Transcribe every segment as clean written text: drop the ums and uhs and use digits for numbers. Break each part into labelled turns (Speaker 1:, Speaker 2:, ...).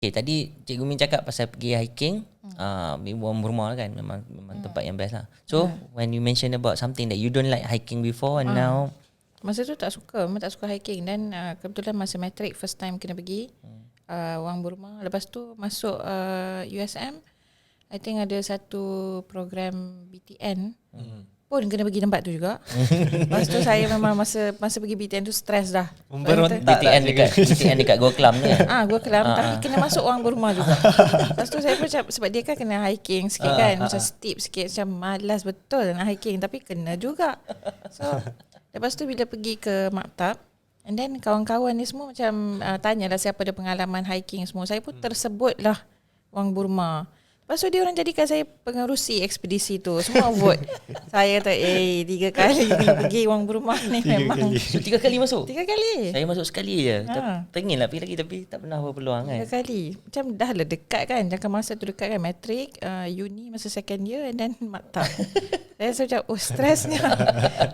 Speaker 1: Okay, tadi Cikgu Min cakap pasal pergi hiking, Wang Burma kan, memang tempat yang best lah. So when you mention about something that you don't like hiking before and now,
Speaker 2: masa tu memang tak suka hiking. Dan kebetulan masa matrik first time kena pergi Wang Burma. Lepas tu masuk USM, I think ada satu program BTN pun kena pergi tempat tu juga. Lepas tu saya memang masa pergi BTN tu stres dah.
Speaker 1: BTN dekat Go Kelam ni kan?
Speaker 2: Go Kelam, tapi kena masuk Wang Burma juga. Lepas tu saya pun sebab dia kan kena hiking sikit kan, macam steep sikit, macam malas betul nak hiking, tapi kena juga. So lepas tu bila pergi ke maktab, and then kawan-kawan ni semua macam tanyalah siapa ada pengalaman hiking semua. Saya pun tersebut lah Wang Burma. Lepas tu dia orang jadikan saya pengerusi ekspedisi tu. Semua vote. Saya tak 3 kali pergi Wang Burma ni memang.
Speaker 1: So 3 kali masuk?
Speaker 2: 3 kali.
Speaker 1: Saya masuk sekali je. Pengen lah pergi lagi tapi tak pernah berpeluang kan.
Speaker 2: 3 kali. Macam dah lah dekat kan. Jangan masa tu dekat kan. Matrik, uni masa second year and then maktab. Saya rasa macam stresnya.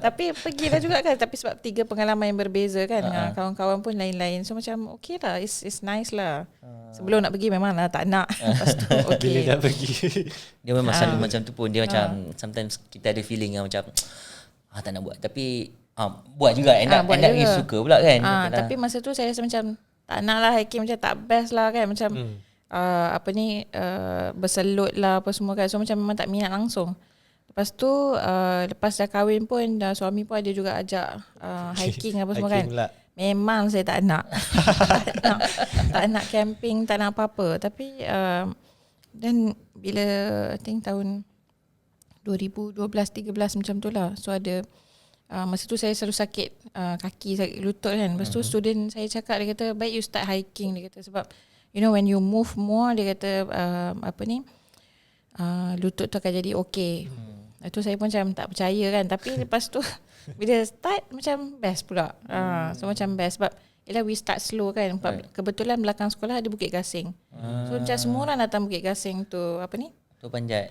Speaker 2: Tapi pergilah juga kan. Tapi sebab 3 pengalaman yang berbeza kan. Kawan-kawan pun lain-lain. So macam okay lah. It's nice lah. Sebelum nak pergi memang lah tak nak. Lepas tu okay.
Speaker 3: Bila dah pergi.
Speaker 1: Dia memang selalu macam tu pun. Dia macam sometimes kita ada feeling yang macam tak nak buat. Tapi buat juga. End up suka pula kan.
Speaker 2: Tapi masa tu saya rasa macam tak nak lah hiking, macam tak best lah kan. Macam berselut lah apa semua kan. So macam memang tak minat langsung. Lepas tu lepas dah kahwin pun suami pun ada juga ajak hiking apa semua kan. Memang saya tak nak. tak nak camping, tak nak apa-apa. Tapi dan bila I think tahun 2012-13 macam tu lah. So ada masa tu saya selalu sakit kaki, sakit lutut kan. Lepas tu student saya cakap, dia kata baik you start hiking. Dia kata sebab you know when you move more, dia kata lutut tu akan jadi okay. Itu saya pun macam tak percaya kan. Tapi lepas tu bila start macam best pula. So macam best sebab ialah we start slow kan. Kebetulan belakang sekolah ada Bukit Gasing. So macam semua orang datang Bukit Gasing tu
Speaker 1: tu panjat.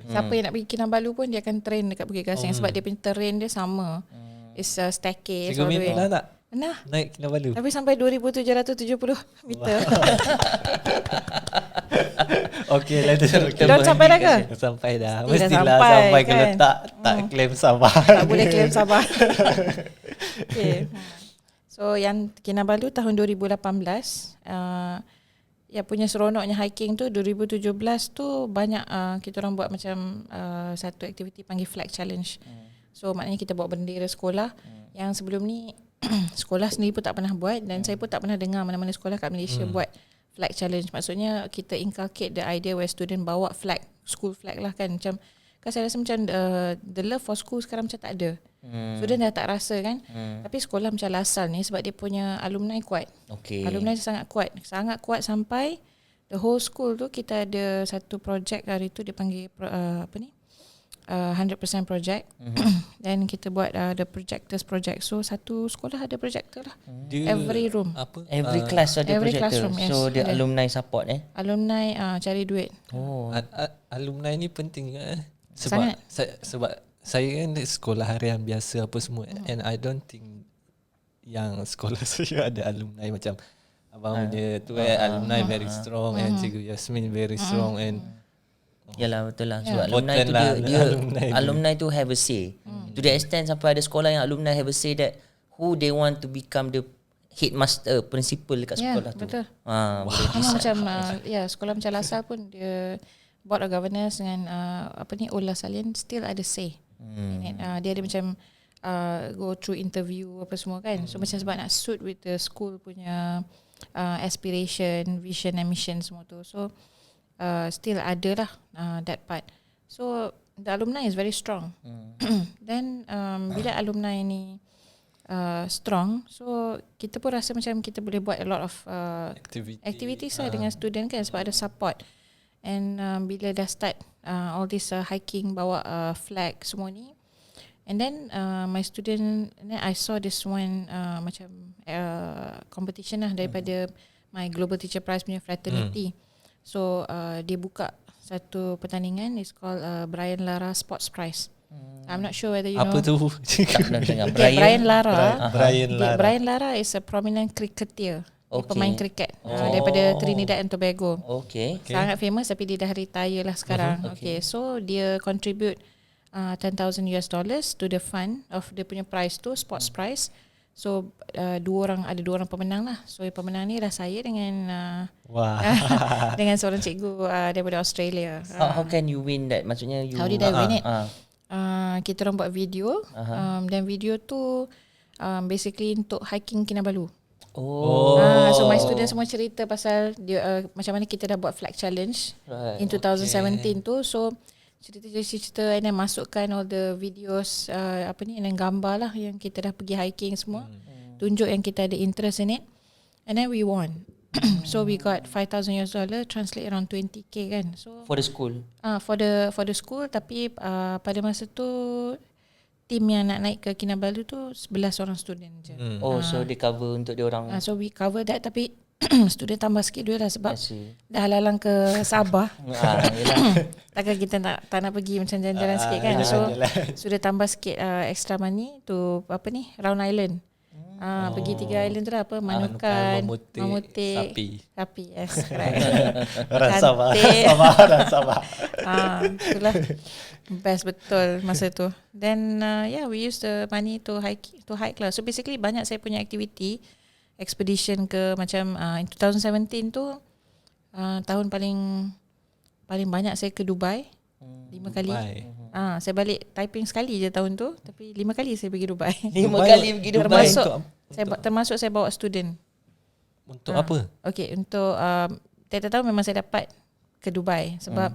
Speaker 2: Siapa yang nak pergi Kinabalu pun dia akan train dekat Bukit Gasing sebab dia punya terrain dia sama. It's a staircase.
Speaker 3: Cikgu Min pernah tak?
Speaker 2: Pernah.
Speaker 3: Naik Kinabalu.
Speaker 2: Tapi sampai 2,770 meter.
Speaker 3: Okay lah.
Speaker 2: Dah sampai dah ke?
Speaker 3: Sampai dah.
Speaker 2: Mestilah
Speaker 3: sampai
Speaker 2: kan?
Speaker 3: Kalau tak claim sabar.
Speaker 2: Tak boleh claim sabar. Okay. So yang Kinabalu tahun 2018, yang punya seronoknya hiking tu 2017 tu banyak kita orang buat macam satu aktiviti panggil flag challenge. So maknanya kita bawa bendera sekolah yang sebelum ni sekolah sendiri pun tak pernah buat, dan saya pun tak pernah dengar mana-mana sekolah kat Malaysia buat flag challenge. Maksudnya kita inculcate the idea where student bawa flag, school flag lah kan. Macam kan saya rasa macam the love for school sekarang macam tak ada. Student dah tak rasa kan. Tapi sekolah macam LaSalle ni sebab dia punya alumni kuat. Alumni sangat kuat. Sangat kuat sampai the whole school tu kita ada satu projek hari tu dia panggil 100% project. Dan kita buat the projectors project. So satu sekolah ada projector lah. Every room.
Speaker 1: Every class ada
Speaker 2: every
Speaker 1: projector.
Speaker 2: classroom, yes.
Speaker 1: So dia alumni support
Speaker 2: Alumni cari duit.
Speaker 3: Alumni ni penting
Speaker 2: Sangat.
Speaker 3: Sebab saya kan sekolah harian biasa apa semua, and I don't think yang sekolah saya ada alumni macam abang punya tu alumni very strong, and Cikgu Yasmin very strong, and
Speaker 1: yalah betul lah. Sebab alumni tu dia alumni tu have a say. To the extent sampai ada sekolah yang alumni have a say that who they want to become the headmaster, principal dekat sekolah tu.
Speaker 2: Betul. Macam sekolah macam LaSalle pun dia Board of Governors dengan Old LaSallian still ada say. Dia ada macam go through interview apa semua kan. So macam sebab nak suit with the school punya aspiration, vision and mission semua tu. So still ada lah that part. So the alumni is very strong. Then bila alumni ni strong, so kita pun rasa macam kita boleh buat a lot of activities lah dengan student kan, sebab ada support. And bila dah start all this hiking, bawa flag semua ni, and then my student, then I saw this one macam competition lah daripada my Global Teacher Prize punya fraternity. So dia buka satu pertandingan, it's called Brian Lara Sports Prize. I'm not sure whether you
Speaker 3: apa
Speaker 2: know.
Speaker 3: Apa tu?
Speaker 2: Brian Lara.
Speaker 3: Brian Lara
Speaker 2: Brian Lara is a prominent cricketer Dia pemain kriket daripada Trinidad and Tobago.
Speaker 1: Okay.
Speaker 2: Sangat famous tapi dia dah retire lah sekarang. Okay, so dia contribute $10,000 to the fund of dia punya prize tu, sports prize. So ada dua orang pemenang lah. So yang pemenang ni adalah saya dengan dengan seorang cikgu daripada Australia.
Speaker 1: How can you win that? Maksudnya you
Speaker 2: How did I win it? Kita orang buat video dan video tu basically untuk hiking Kinabalu. So my students semua cerita pasal dia, macam mana kita dah buat flag challenge in 2017 tu. So cerita and then masukkan all the videos and then gambar lah yang kita dah pergi hiking semua. Tunjuk yang kita ada interest in it. And then we won. So we got $5,000 translate around 20k kan. So
Speaker 1: for the school.
Speaker 2: For the school, tapi pada masa tu team yang nak naik ke Kinabalu tu 11 orang student je.
Speaker 1: So they cover untuk dia orang.
Speaker 2: So we cover that, tapi student tambah sikit duit lah sebab dah lalang ke Sabah. Takkan kita tak nak pergi macam jalan-jalan sikit kan. So sudah tambah sikit extra money to Round Island. Pergi 3 island tu lah, Manukan, Mamutik, Sapi. Yes, correct.
Speaker 3: Orang Sabah.
Speaker 2: Itulah best betul masa tu. Then we use the money to hike lah. So basically banyak saya punya aktiviti expedition ke macam in 2017 tu tahun paling banyak saya ke Dubai 5 kali. Saya balik Taiping sekali je tahun tu, tapi 5 kali saya pergi Dubai.
Speaker 1: 5 kali pergi Dubai.
Speaker 2: Termasuk saya bawa student.
Speaker 3: Untuk apa?
Speaker 2: Okay, untuk tiap-tiap tahun memang saya dapat ke Dubai sebab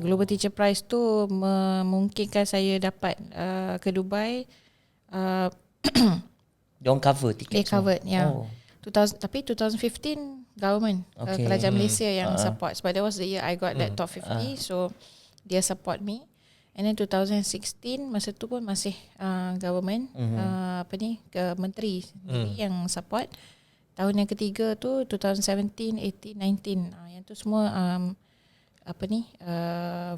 Speaker 2: Global Teacher Prize tu memungkinkan saya dapat ke Dubai.
Speaker 1: Don't cover tiket.
Speaker 2: They covered, tapi 2015 government, kerajaan Malaysia yang support. Sebab that was the year I got that top 50. So dia support me. And then 2016 masa tu pun masih government menteri yang support. Tahun yang ketiga tu 2017, 18, 19. Yang tu semua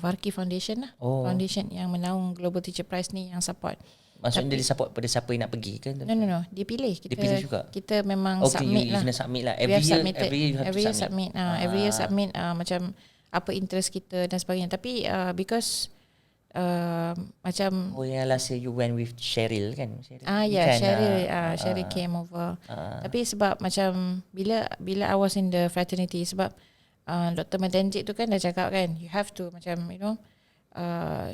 Speaker 2: Varki Foundation lah. Foundation yang menaung Global Teacher Prize ni yang support.
Speaker 1: Maksudnya dia support pada siapa yang nak pergi kan?
Speaker 2: No. Dia pilih. Dia pilih juga. Kita memang
Speaker 1: submit lah. Submit lah. Every year you have to submit.
Speaker 2: Every year submit macam apa interest kita dan sebagainya. Tapi because macam
Speaker 1: yang last year you went with Cheryl kan?
Speaker 2: Cheryl came over. Tapi sebab macam bila I was in the fraternity, sebab Dr. Madenjit tu kan dah cakap kan, you have to macam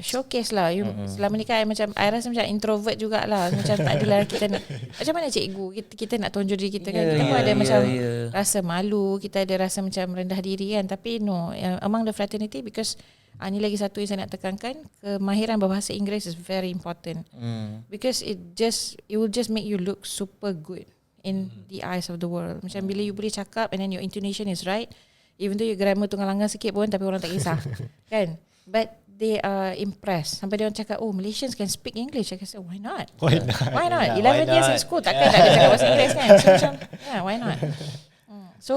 Speaker 2: showcase lah. Selama ni kan I rasa macam introvert jugalah. Macam tak adalah kita nak, macam mana cikgu kita nak tunjuk diri kita kan. Kita pun ada macam rasa malu, kita ada rasa macam rendah diri kan. Tapi no, among the fraternity, because ni lagi satu yang saya nak tekankan, kemahiran berbahasa Inggeris is very important. Because it will just make you look super good in the eyes of the world. Macam bila you boleh cakap and then your intonation is right, even though your grammar tunggang-langgang sikit pun, tapi orang tak kisah. Kan? But they are impressed. Sampai dia orang cakap, Malaysians can speak English. I say, why not? Why not? 11 years in school, takkan tak ada cakap bahasa Inggeris kan? So macam, why not? So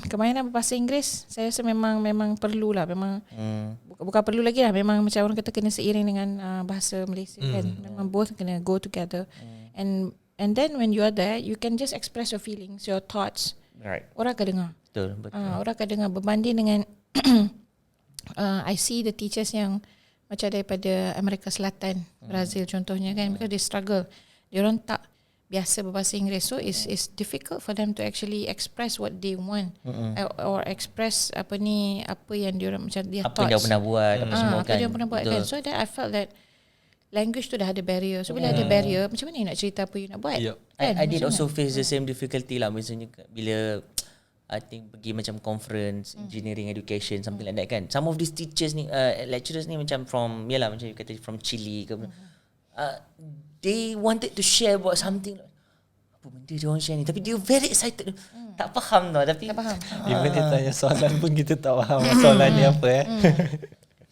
Speaker 2: kemahiran bahasa Inggeris saya rasa memang perlulah. Memang bukan perlu lagi lah. Memang macam orang kata kena seiring dengan bahasa Malaysia kan. Memang both kena go together. And then when you are there, you can just express your feelings, your thoughts.
Speaker 1: Right.
Speaker 2: Orang akan dengar.
Speaker 1: Betul.
Speaker 2: Orang akan dengar berbanding dengan I see the teachers yang macam daripada Amerika Selatan, Brazil contohnya kan, because they struggle. Diorang tak biasa berbahasa Inggeris, so it's difficult for them to actually express what they want or express apa yang diorang macam dia thoughts.
Speaker 1: Apa dia pernah buat, apa semua kan.
Speaker 2: Apa dia pernah buat kan. So that I felt that language tu dah ada barrier. So bila ada barrier, macam mana you nak cerita apa you nak buat?
Speaker 1: Kan? I did also face the same difficulty lah. Misalnya bila I think pergi macam conference engineering education something like that kan. Some of these teachers ni lecturers ni macam from macam you kata from Chile ke they wanted to share about something. Apa benda dia orang share ni, tapi dia very excited. Tak faham tau, tapi
Speaker 2: tak faham.
Speaker 3: Even dia tanya soalan pun kita tak faham soalan ni apa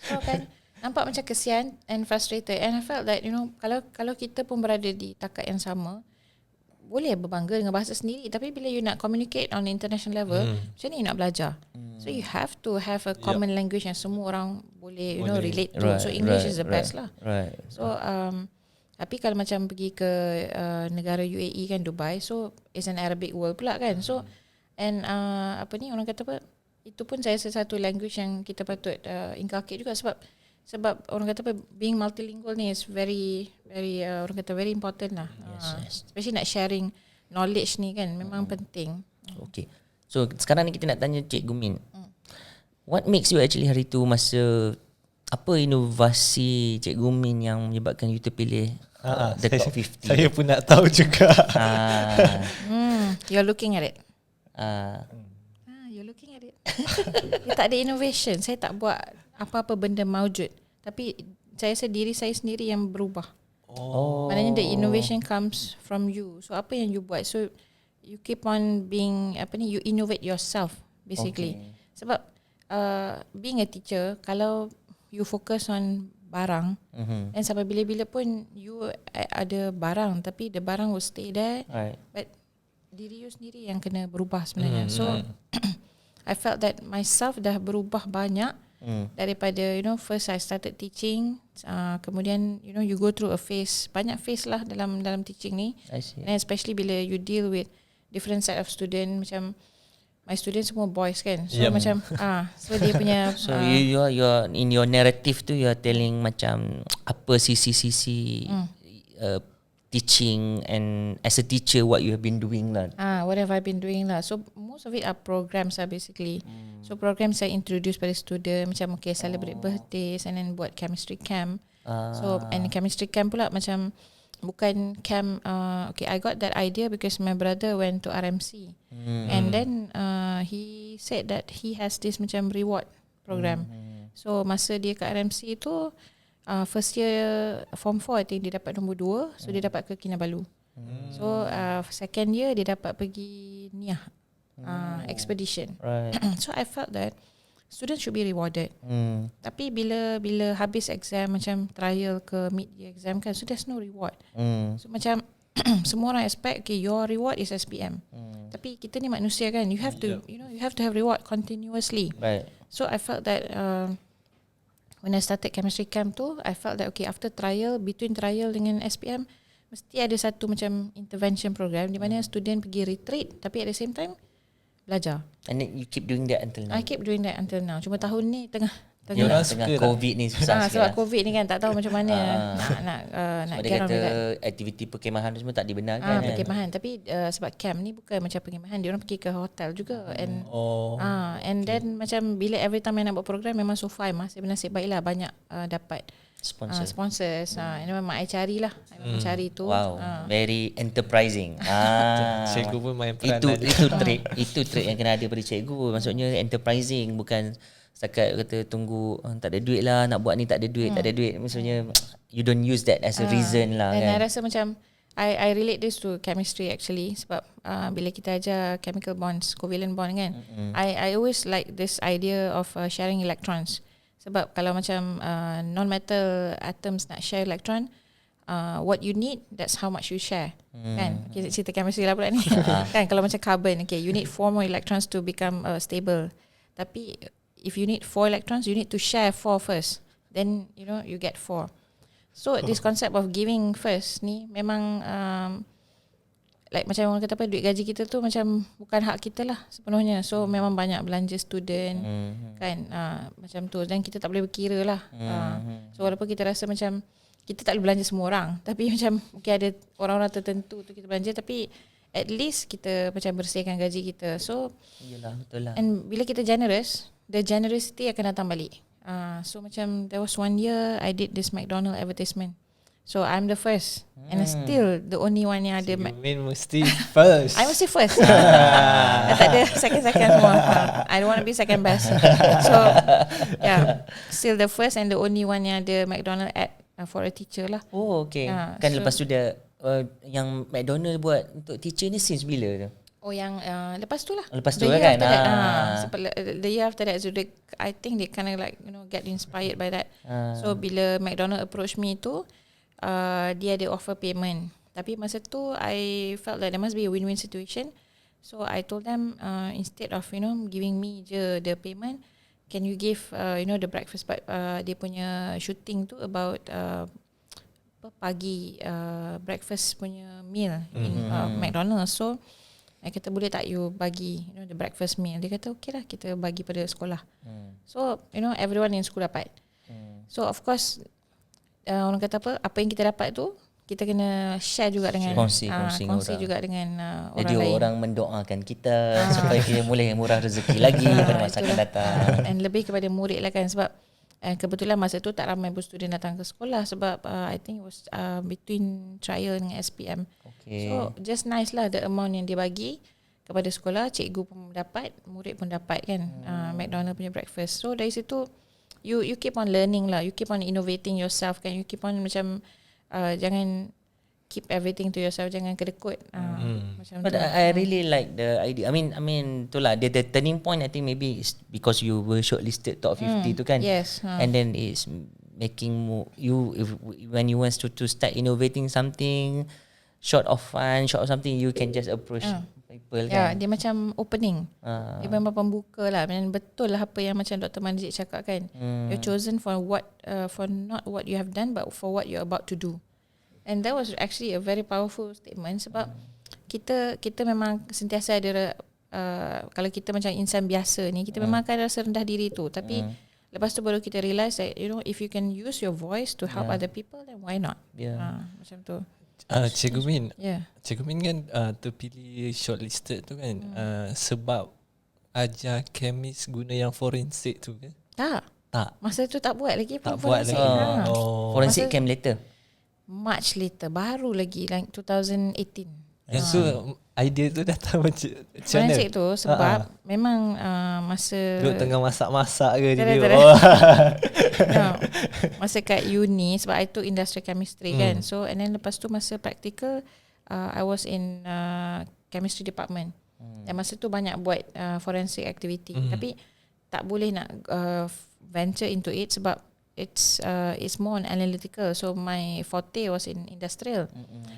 Speaker 2: So kan nampak macam kesian and frustrated, and I felt that kalau kita pun berada di takat yang sama, boleh berbangga dengan bahasa sendiri, tapi bila you nak communicate on international level, macam ni you nak belajar. So you have to have a common language yang semua orang boleh relate to. So English is the best lah.
Speaker 1: Right.
Speaker 2: So Tapi kalau macam pergi ke negara UAE kan, Dubai, so it's an Arabic world pula kan. So and orang kata apa, itu pun saya rasa satu language yang kita patut inculcate juga, sebab orang kata apa, being multilingual ni is very orang kata very important lah.
Speaker 1: Yes.
Speaker 2: Especially nak sharing knowledge ni kan memang penting.
Speaker 1: Okay. So sekarang ni kita nak tanya Cikgu Min. What makes you actually hari tu masa, apa inovasi Cikgu Min yang menyebabkan you terpilih the top 50?
Speaker 3: Saya pun nak tahu juga.
Speaker 2: You're looking at it. You're looking at it. Dia tak ada innovation. Saya tak buat apa-apa benda maujud. Tapi saya rasa diri saya sendiri yang berubah. Maknanya the innovation comes from you. So apa yang you buat? So you keep on being you innovate yourself basically. Sebab being a teacher, kalau you focus on barang, and sampai bila-bila pun you ada barang, tapi the barang will stay there.
Speaker 1: Right.
Speaker 2: But diri you sendiri yang kena berubah sebenarnya. So I felt that myself dah berubah banyak daripada first I started teaching, kemudian you go through a phase, banyak phase lah dalam teaching ni.
Speaker 1: I see.
Speaker 2: And especially bila you deal with different set of student, macam my students semua boys kan, so macam so dia punya
Speaker 1: So you are in your narrative tu, you are telling macam apa sisi-sisi teaching, and as a teacher what you have been doing lah.
Speaker 2: what have I been doing lah. So most of it are programs lah basically. So programs saya introduce pada student, macam celebrate birthdays, and then buat chemistry camp. So and chemistry camp pula macam bukan camp, I got that idea because my brother went to RMC, and then he said that he has this macam reward program. So masa dia kat RMC tu, first year form 4 I think dia dapat nombor 2, so dia dapat ke Kinabalu. So second year dia dapat pergi Niah expedition.
Speaker 1: Right.
Speaker 2: So I felt that students should be rewarded. Tapi bila habis exam, macam trial ke mid year exam kan, so there's no reward. So macam semua orang expect your reward is SPM. Tapi kita ni manusia kan, you have to you have to have reward continuously.
Speaker 1: Right.
Speaker 2: So I felt that when I started chemistry camp tu, I felt that after trial, between trial dengan SPM, mesti ada satu macam intervention program di mana student pergi retreat tapi at the same time belajar.
Speaker 1: And then you keep doing that until now.
Speaker 2: I keep doing that until now. Cuma tahun ni tengah
Speaker 1: Tengah COVID ni susah sikit
Speaker 2: sebab
Speaker 1: lah.
Speaker 2: COVID ni kan tak tahu macam mana nak
Speaker 1: dia kata aktiviti perkemahan tu semua tak dibenarkan.
Speaker 2: Perkemahan, tapi sebab camp ni bukan macam perkemahan, dia orang pergi ke hotel juga, and then macam bila every time I nak buat program, memang so far masih bernasib baiklah banyak dapat sponsors. Memang I carilah, I memang cari tu.
Speaker 1: Wow, very enterprising.
Speaker 3: Cikgu pun main peranan.
Speaker 1: Itu trik yang kena ada pada cikgu. Maksudnya enterprising, bukan setakat kata tunggu tak ada duit lah, nak buat ni tak ada duit. Maksudnya you don't use that as a reason lah.
Speaker 2: Dan
Speaker 1: kan.
Speaker 2: I rasa macam I relate this to chemistry actually, sebab bila kita ajar chemical bonds, covalent bond kan, I always like this idea of sharing electrons. Sebab kalau macam non-metal atoms nak share electron, what you need, that's how much you share. Kan? Kita cerita chemistry lah pula ni. Kan, kalau macam carbon, you need 4 more electrons to become stable. Tapi if you need 4 electrons, you need to share 4 first. Then you get 4. So this concept of giving first ni memang like macam orang kata apa, duit gaji kita tu macam bukan hak kita lah sepenuhnya. So memang banyak belanja student kan, macam tu, dan kita tak boleh berkira lah. So walaupun kita rasa macam kita tak boleh belanja semua orang, tapi macam ada orang-orang tertentu tu kita belanja, tapi at least kita macam bersihkan gaji kita. So
Speaker 1: iyalah, betul lah.
Speaker 2: And bila kita generous, the generosity akan datang balik. So macam there was one year I did this McDonald advertisement. So I'm the first, and still the only one yang ada.
Speaker 3: You mesti first.
Speaker 2: I mesti first. Tak ada second semua. I don't want to be second best. So yeah, still the first and the only one yang ada McDonald ad for a teacher lah.
Speaker 1: Oh okay. Kan so, lepas tu dia yang McDonald buat untuk teacher ni since bila tu?
Speaker 2: Oh yang lepas tu lah.
Speaker 1: Lepas tu kan.
Speaker 2: The year after that, so I think they kind of like get inspired by that. So bila McDonald approach me tu, dia ada offer payment. Tapi masa tu I felt that there must be a win-win situation. So I told them instead of giving me je the payment, can you give the breakfast, but dia punya shooting tu about pagi breakfast punya meal in McDonald's. So kata boleh tak you bagi the breakfast meal. Dia kata okay lah, kita bagi pada sekolah. So everyone in school dapat. So of course orang kata apa yang kita dapat tu kita kena share juga dengan
Speaker 1: kongsi
Speaker 2: juga dengan orang
Speaker 1: jadi
Speaker 2: lain.
Speaker 1: orang mendoakan kita supaya kita boleh murah rezeki lagi pada masa akan datang.
Speaker 2: And lebih kepada murid lah kan, sebab kebetulan masa tu tak ramai pun student datang ke sekolah sebab I think it was between trial dengan SPM.
Speaker 1: Okay.
Speaker 2: So just nice lah the amount yang dia bagi kepada sekolah, cikgu pun dapat, murid pun dapat kan. McDonald punya breakfast. So dari situ you keep on learning lah, you keep on innovating yourself kan, you keep on macam jangan keep everything to yourself, jangan kedekut. Macam
Speaker 1: But
Speaker 2: tu.
Speaker 1: I really like the idea. I mean itulah the turning point I think maybe is because you were shortlisted top 50 tu kan.
Speaker 2: Yes.
Speaker 1: And then it's making when you want to start innovating something short of fun, short of something, you can just approach people
Speaker 2: Ya,
Speaker 1: kan.
Speaker 2: dia macam opening. Dia memang pembuka lah. Dan betul lah apa yang macam Dr. Manzik cakap kan. You're chosen for for not what you have done, but for what you're about to do. And that was actually a very powerful statement sebab kita memang sentiasa ada kalau kita macam insan biasa ni, kita memang akan rasa rendah diri tu. Tapi lepas tu baru kita realise that if you can use your voice to help other people, then why not? Macam tu.
Speaker 3: Cikgu Min,
Speaker 2: Cikgu
Speaker 3: Min kan terpilih shortlisted tu kan sebab ajar kemis guna yang forensik tu kan? Tak.
Speaker 2: Masa tu tak buat lagi pun.
Speaker 3: Tak buat lagi.
Speaker 1: Forensic came later.
Speaker 2: Much later, baru lagi like 2018.
Speaker 3: Yang tu idea tu datang macam mana?
Speaker 2: Forensik tu sebab memang masa
Speaker 3: duduk tengah masak-masak ke
Speaker 2: Tak,
Speaker 3: dia?
Speaker 2: tak, tak. No. Masa kat uni sebab I took industrial chemistry kan. So and then lepas tu masa practical I was in chemistry department. Dan masa tu banyak buat forensic activity. Tapi tak boleh nak venture into it sebab it's more on analytical. So my forte was in industrial.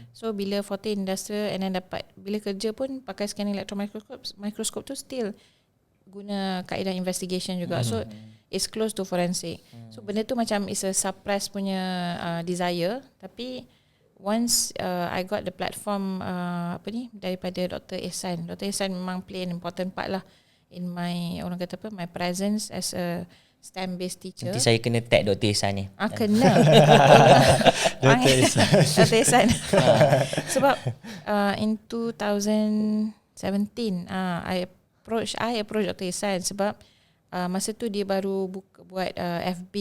Speaker 2: So bila forte industrial and then dapat bila kerja pun pakai scanning electron microscope tu still guna kaedah investigation juga. So it's close to forensic. So benda tu macam is a suppressed punya desire, tapi once I got the platform daripada Dr. Ihsan. Dr. Ihsan memang play an important part lah in my my presence as a STEM based teacher.
Speaker 1: Nanti saya kena tag Dr. Ihsan ni.
Speaker 2: Kena. Dr. Ihsan. Sebab in 2017 I approach Dr. Ihsan sebab masa tu dia baru buat FB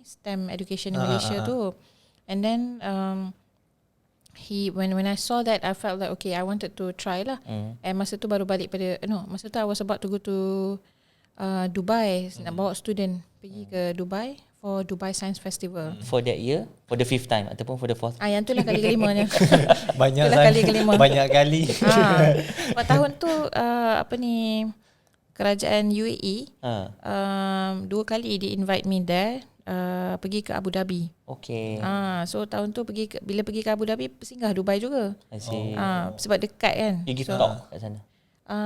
Speaker 2: STEM Education in Malaysia tu. And then when I saw that I felt like okay, I wanted to try lah. And masa tu baru balik masa tu I was about to go to Dubai, nak bawa student pergi ke Dubai for Dubai Science Festival.
Speaker 1: For that year, for the 5th time ataupun for the 4th?
Speaker 2: Yang tu lah kali kelimanya.
Speaker 3: Banyak
Speaker 2: kali kelima.
Speaker 3: Banyak kali.
Speaker 2: Sebab tahun tu kerajaan UAE 2 kali dia invite me there pergi ke Abu Dhabi.
Speaker 1: Okay.
Speaker 2: So tahun tu bila pergi ke Abu Dhabi singgah Dubai juga.
Speaker 1: I see.
Speaker 2: Sebab dekat kan.
Speaker 1: You give talk kat sana?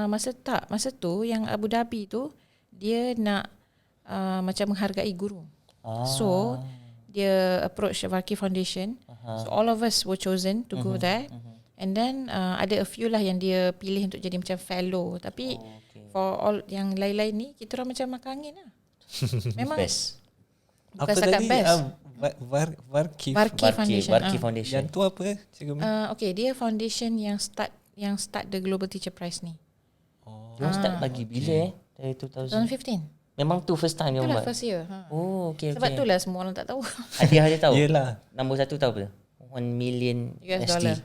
Speaker 2: Masa tu yang Abu Dhabi tu dia nak macam menghargai guru. So dia approach Varki Foundation. So all of us were chosen to go there. And then ada a few lah yang dia pilih untuk jadi macam fellow. Tapi for all yang lain-lain ni kita orang macam makan angin lah. Memang
Speaker 1: best.
Speaker 2: Bukan setakat best.
Speaker 1: Varki Foundation.
Speaker 3: Yang tu apa Cikgu Min?
Speaker 2: Okay, dia foundation yang start the Global Teacher Prize ni.
Speaker 1: Dia start bagi bila dari
Speaker 2: 2015.
Speaker 1: Memang tu first time dia
Speaker 2: Itulah
Speaker 1: buat.
Speaker 2: first year.
Speaker 1: Oh, okay.
Speaker 2: Sebab itulah semua orang tak tahu.
Speaker 1: Hadiah dia tahu?
Speaker 3: Yelah.
Speaker 1: Nombor 1 tahu apa? $1 million
Speaker 2: US
Speaker 1: USD.
Speaker 2: dollar.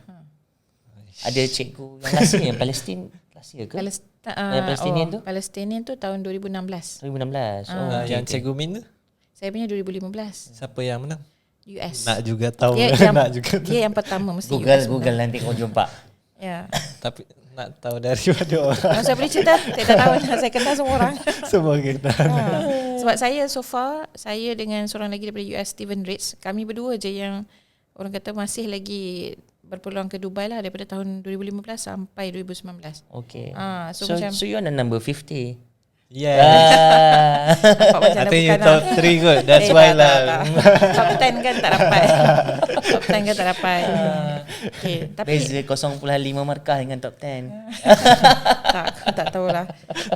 Speaker 1: Ada cikgu yang last year yang Palestin last year ke? Palestinian tu?
Speaker 2: Palestinian tu tahun 2016.
Speaker 1: 2016.
Speaker 3: Yang Cikgu Min tu?
Speaker 2: Saya punya 2015.
Speaker 3: Siapa yang menang?
Speaker 2: US.
Speaker 3: Nak juga tahu.
Speaker 2: Dia yang pertama mesti
Speaker 1: Google nanti kau jumpa.
Speaker 2: Ya.
Speaker 3: Tapi nak tahu dari mana orang.
Speaker 2: Saya boleh cerita. Saya tak tahu. Saya kenal semua orang.
Speaker 3: Semua kenal.
Speaker 2: Sebab saya so far, saya dengan seorang lagi daripada US, Steven Ritz, kami berdua je yang orang kata masih lagi berpeluang ke Dubai lah daripada tahun 2015 sampai 2019.
Speaker 1: Okay.
Speaker 2: So
Speaker 1: you on the number 50.
Speaker 3: Yes.
Speaker 2: Nampak macam
Speaker 3: I
Speaker 2: dah
Speaker 3: think you
Speaker 2: bukan
Speaker 3: top 3 kot. That's why
Speaker 2: tak,
Speaker 3: lah.
Speaker 2: tak. Top 10 kan tak dapat. Top 10 kan tak dapat. Okay, tapi
Speaker 1: Beza 0.5 markah dengan top 10.
Speaker 2: tak tahulah.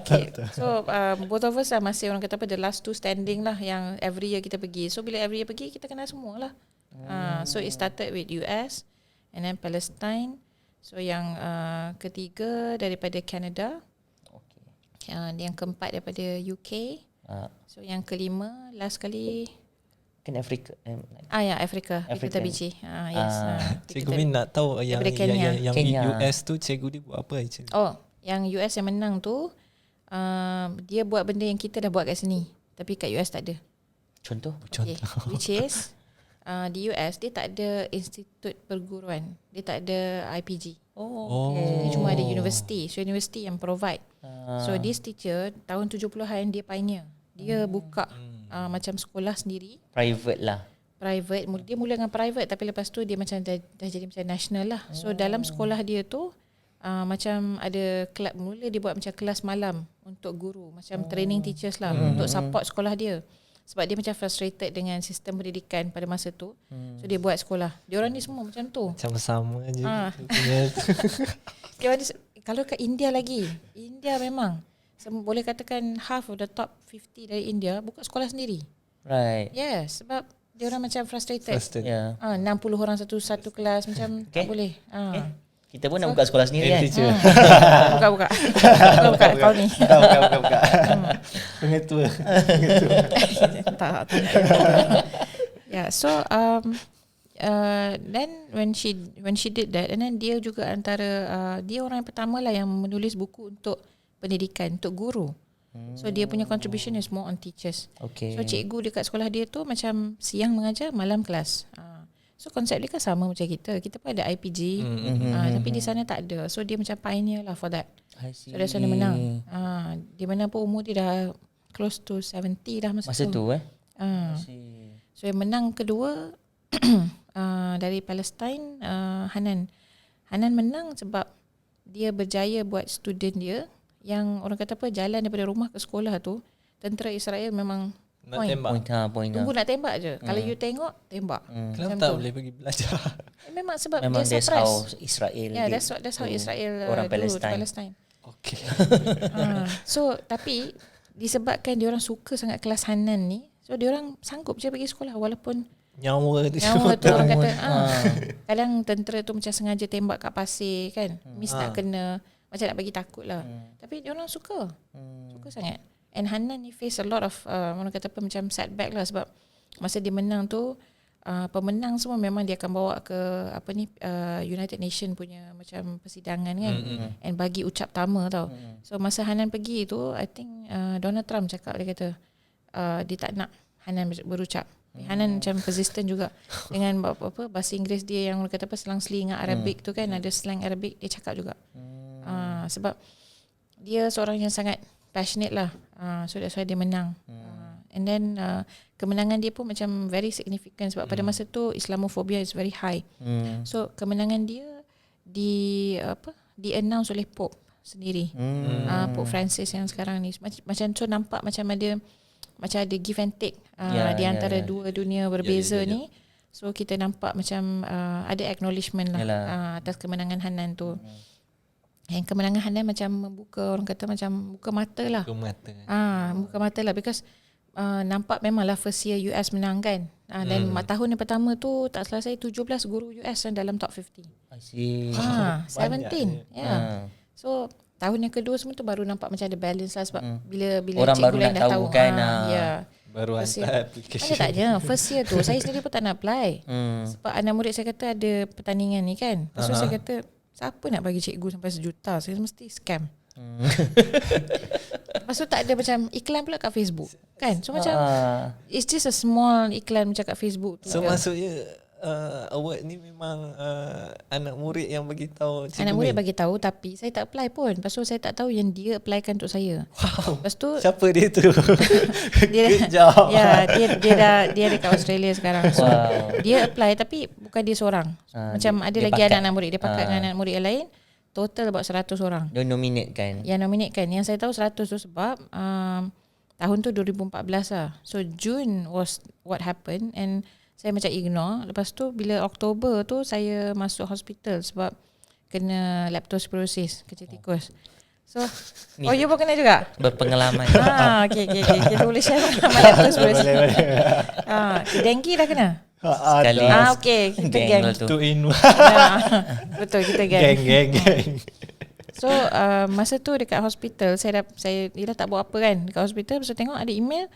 Speaker 2: Okay. So both of us lah masih orang kata apa, the last two standing lah yang every year kita pergi. So bila every year pergi kita kenal semua lah. So it started with US and then Palestine. So yang ketiga daripada Canada. Yang keempat daripada UK. So yang kelima last kali
Speaker 1: Kan Afrika.
Speaker 2: Afrika. Kita biji. Yes.
Speaker 3: Cikgu Min nak tahu yang
Speaker 1: Kenya.
Speaker 3: US tu cikgu dia buat apa je?
Speaker 2: Oh, yang US yang menang tu dia buat benda yang kita dah buat kat sini, tapi kat US tak ada.
Speaker 1: Contoh?
Speaker 2: Okay. Which is di US dia tak ada institut perguruan, dia tak ada IPG. Dia cuma ada university. So university yang provide. So this teacher tahun 70-an dia pioneer. Dia buka macam sekolah sendiri.
Speaker 1: Private lah.
Speaker 2: Private. Dia mula dengan private tapi lepas tu dia macam dah jadi macam national lah. So dalam sekolah dia tu macam ada kelab, mula dia buat macam kelas malam untuk guru, macam training teachers lah untuk support sekolah dia. Sebab dia macam frustrated dengan sistem pendidikan pada masa tu. So dia buat sekolah. Diorang ni semua macam tu.
Speaker 3: Macam sama je.
Speaker 2: Kalau kat India lagi, India memang boleh katakan half of the top 50 dari India buka sekolah sendiri.
Speaker 1: Right.
Speaker 2: Yes, sebab diorang macam frustrated.
Speaker 1: Yeah.
Speaker 2: 60 orang satu kelas macam tak boleh.
Speaker 1: Kita pun nak buka sekolah sendiri kan.
Speaker 2: Buka kau ni.
Speaker 3: Buka. Pengetua.
Speaker 2: Tak. Yeah, so then when she did that, and then dia juga antara dia orang yang pertama lah yang menulis buku untuk pendidikan, untuk guru. So dia punya contribution is more on teachers.
Speaker 1: Okay.
Speaker 2: So cikgu dekat sekolah dia tu macam siang mengajar, malam kelas. So konsep dia kan sama macam kita. Kita pun ada IPG, tapi di sana tak ada. So dia macam pioneer lah for that. So that's why dia menang. Dia menang pun umur dia dah close to 70 dah masa tu. So yang menang kedua dari Palestine, Hanan. Hanan menang sebab dia berjaya buat student dia yang orang kata apa, jalan daripada rumah ke sekolah tu, tentera Israel memang
Speaker 3: nak tembak.
Speaker 1: Point
Speaker 2: tunggu nak tembak je. Kalau you tengok, tembak.
Speaker 3: Kenapa tak boleh pergi belajar?
Speaker 2: Memang sebab
Speaker 1: memang
Speaker 2: dia
Speaker 1: that's how
Speaker 2: suppress.
Speaker 1: Israel.
Speaker 2: Yeah, that's how Israel
Speaker 1: orang
Speaker 2: do
Speaker 1: Palestine.
Speaker 3: Okay.
Speaker 2: So tapi disebabkan dia orang suka sangat kelas Hanan ni, so dia orang sanggup je pergi sekolah walaupun
Speaker 3: nyawa
Speaker 2: tu orang kata kadang tentera tu macam sengaja tembak kat pasir kan, miss nak kena, macam nak bagi takut lah. Tapi dia orang suka sangat. And Hanan ni face a lot of orang kata apa, macam setback lah, sebab masa dia menang tu pemenang semua memang dia akan bawa ke apa ni United Nation punya macam persidangan kan, and bagi ucap tama tau. So masa Hanan pergi tu, I think Donald Trump cakap, dia kata dia tak nak Hanan berucap. Hanan macam persistent juga dengan apa bahasa Inggeris dia yang orang kata apa, selang-seling dengan Arabic tu kan, ada slang Arabic dia cakap juga. Sebab dia seorang yang sangat passionate lah. So that's why dia menang. And then kemenangan dia pun macam very significant sebab pada masa tu Islamophobia is very high. So kemenangan dia di-announce oleh Pope sendiri. Pope Francis yang sekarang ni. Macam tu nampak macam ada give and take di antara dua dunia berbeza ni. So kita nampak macam ada acknowledgement lah atas kemenangan Hanan tu. Yang kemenangan Hanan macam membuka, orang kata macam buka mata lah. Buka mata lah, because nampak memanglah first year US menang kan. Dan tahun yang pertama tu tak salah saya 17 guru US yang dalam top 50.
Speaker 1: I see.
Speaker 2: 17. Yeah. So tahun yang kedua semua tu baru nampak macam ada balance lah, sebab bila
Speaker 1: orang
Speaker 2: cikgu
Speaker 1: baru
Speaker 2: lain
Speaker 1: nak
Speaker 2: dah
Speaker 1: tahu kan.
Speaker 3: Baru hantar application.
Speaker 2: Ada tak je. First year tu saya sendiri pun tak nak apply. Sebab anak murid saya kata ada pertandingan ni kan. Lepas tu saya kata, siapa nak bagi cikgu sampai 1 juta? Saya mesti scam. Lepas tu tak ada macam iklan pula kat Facebook kan. So macam it's just a small iklan macam kat Facebook tu.
Speaker 3: So maksudnya award ni memang anak murid yang bagi tahu cikgu.
Speaker 2: Anak murid bagi tahu, tapi saya tak apply pun. Lepas tu saya tak tahu yang dia applykan untuk saya.
Speaker 3: Wow.
Speaker 2: Lepas tu
Speaker 3: siapa dia tu?
Speaker 2: Good job. Ya, dia dekat Australia sekarang. So dia apply tapi bukan dia seorang. Macam ada lagi anak-anak murid, dia pakat dengan anak murid yang lain. total about 100 orang.
Speaker 1: Don't nominate kan?
Speaker 2: Yang nominate kan. Yang saya tahu 100 tu sebab tahun tu 2014 lah. So June was what happened and saya macam ignore. Lepas tu bila Oktober tu saya masuk hospital sebab kena leptospirosis, kecil tikus. So, you pun kena juga?
Speaker 1: Berpengalaman.
Speaker 2: Okay. Kita boleh share pengalaman leptospirosis. Dengue dah kena?
Speaker 1: Sekali.
Speaker 2: Okay. Kita gang.
Speaker 3: Two in one.
Speaker 2: Betul, kita gang.
Speaker 3: Gang.
Speaker 2: So, masa tu dekat hospital, saya tak buat apa kan dekat hospital. Lepas tu tengok ada email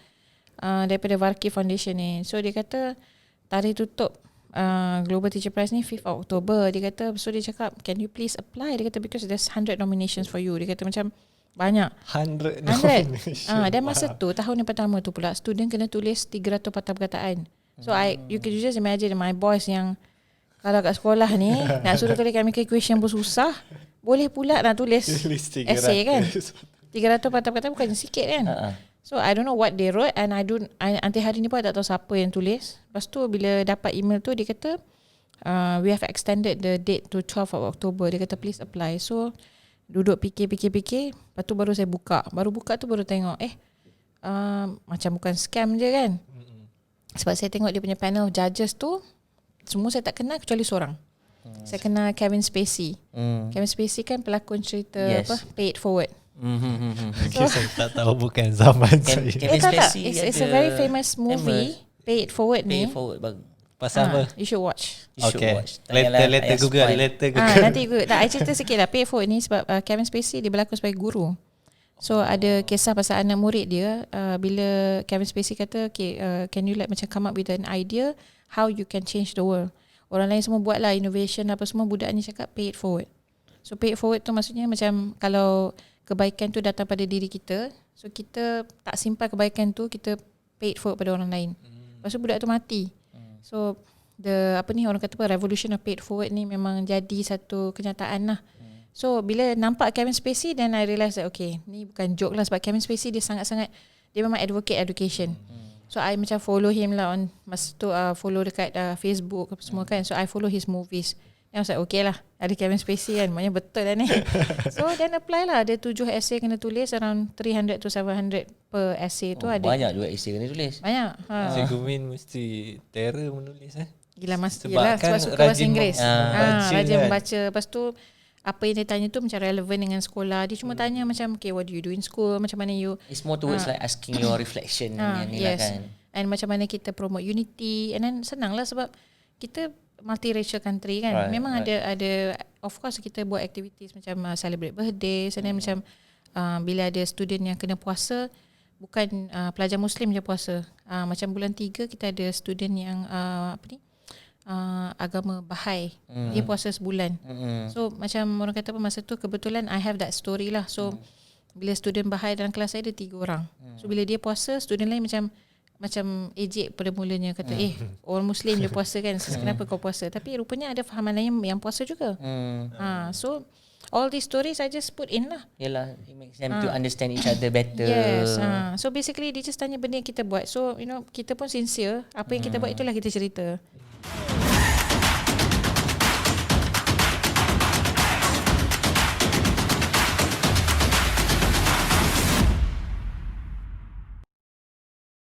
Speaker 2: daripada Varki Foundation ni. So, dia kata tarikh tutup Global Teacher Prize ni 5th October. Dia kata, so dia cakap, can you please apply? Dia kata, because there's 100 nominations for you. Dia kata macam banyak.
Speaker 3: 100 nominations.
Speaker 2: Dan masa tu, tahun yang pertama tu pula, student kena tulis 300 patah perkataan. So you can just imagine my boys yang kalau kat sekolah ni nak suruh tulis chemical equation pun susah, boleh pula nak tulis essay kan. 300 patah perkataan bukan sikit kan. So I don't know what they wrote and until hari ni pun tak tahu siapa yang tulis. Lepas tu bila dapat email tu dia kata we have extended the date to 12 of October. Dia kata please apply. So duduk fikir. Lepas tu baru saya buka. Baru buka tu baru tengok macam bukan scam je kan. Sebab saya tengok dia punya panel of judges tu semua saya tak kenal kecuali seorang. Saya kenal Kevin Spacey. Kevin Spacey kan pelakon cerita Pay It Forward.
Speaker 3: So, saya tak tahu bukan zaman saya.
Speaker 1: Kevin Spacey
Speaker 2: it's a very famous movie. Pay It Forward ni.
Speaker 1: Pay It Forward bagus.
Speaker 3: Pasal apa?
Speaker 2: You should watch.
Speaker 3: Okay. Later Google.
Speaker 2: Nanti Google. I cerita sikit lah. Pay It Forward ni sebab Kevin Spacey dia berlakon sebagai guru. So ada kisah pasal anak murid dia bila Kevin Spacey kata can you macam come up with an idea how you can change the world. Orang lain semua buat lah innovation apa semua, budak ni cakap pay it forward. So pay it forward tu maksudnya macam kalau kebaikan tu datang pada diri kita, so kita tak simpan kebaikan tu, kita pay it forward pada orang lain. Lepas tu budak tu mati. So orang kata revolution of pay it forward ni memang jadi satu kenyataan lah. So bila nampak Kevin Spacey, then I realise that okay, ni bukan joke lah sebab Kevin Spacey dia sangat-sangat, dia memang advocate education. So I macam follow him lah on masa tu follow dekat Facebook apa semua kan. So I follow his movies. Then I was like okay lah, ada Kevin Spacey kan, maknanya betul lah ni. So then apply lah, ada 7 essay kena tulis, around 300 to 700 per essay tu ada.
Speaker 1: Banyak juga essay kena tulis.
Speaker 2: Banyak.
Speaker 3: Cikgu Min mesti terror menulis
Speaker 2: Gila mas,
Speaker 3: sebab
Speaker 2: suka bahasa Inggeris. Rajin membaca. Lepas tu apa yang dia tanya tu macam relevan dengan sekolah. Dia cuma tanya macam okay, what do you do in school, macam mana you,
Speaker 1: it's more towards like asking your reflection ni lah kan.
Speaker 2: And macam mana kita promote unity. And then senang lah sebab kita multiracial country kan. Memang ada of course kita buat activities macam celebrate birthdays. And then macam bila ada student yang kena puasa, bukan pelajar Muslim je puasa. Macam bulan 3 kita ada student yang agama Bahai. Dia puasa sebulan. So macam orang kata masa tu kebetulan I have that story lah. So bila student Bahai dalam kelas saya ada 3 orang. So bila dia puasa, student lain macam ejek pada mulanya kata orang Muslim je puasa kan, kenapa kau puasa? Tapi rupanya ada fahaman lain yang puasa juga. So all these stories I just put in lah.
Speaker 1: Yalah, it makes them to understand each other better.
Speaker 2: Yes. So basically dia just tanya benda yang kita buat. So kita pun sincere. Apa yang kita buat itulah kita cerita.